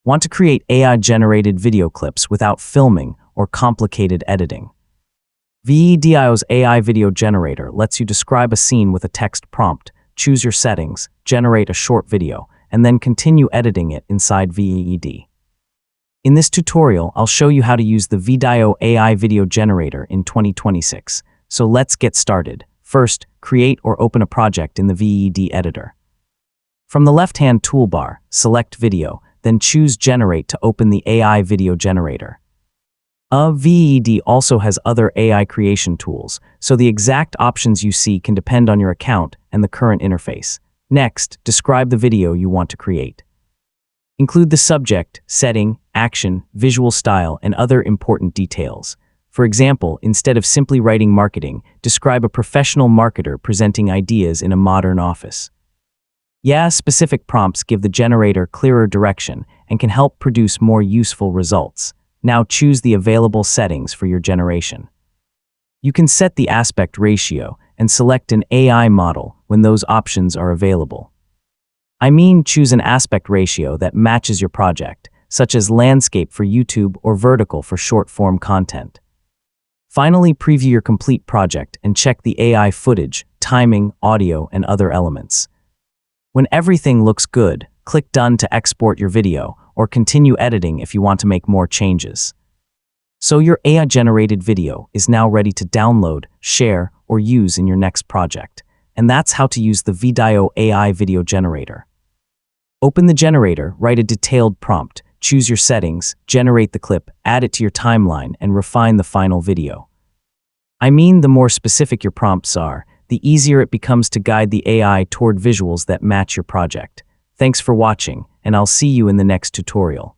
Want to create AI-generated video clips without filming or complicated editing? VEED's AI video generator lets you describe a scene with a text prompt, choose your settings, generate a short video, and then continue editing it inside VEED. In this tutorial, I'll show you how to use the VEED AI video generator in 2026. So let's get started. First, create or open a project in the VEED editor. From the left-hand toolbar, select Video, then choose Generate to open the AI video generator. VEED also has other AI creation tools, so the exact options you see can depend on your account and the current interface. Next, describe the video you want to create. Include the subject, setting, action, visual style, and other important details. For example, instead of simply writing marketing, describe a professional marketer presenting ideas in a modern office. Specific prompts give the generator clearer direction and can help produce more useful results. Now choose the available settings for your generation. You can set the aspect ratio and select an AI model when those options are available. Choose an aspect ratio that matches your project, such as landscape for YouTube or vertical for short-form content. Finally, preview your complete project and check the AI footage, timing, audio, and other elements. When everything looks good, click Done to export your video, or continue editing if you want to make more changes. So your AI-generated video is now ready to download, share, or use in your next project. And that's how to use the VEED AI video generator. Open the generator, write a detailed prompt, choose your settings, generate the clip, add it to your timeline, and refine the final video. The more specific your prompts are, the easier it becomes to guide the AI toward visuals that match your project. Thanks for watching, and I'll see you in the next tutorial.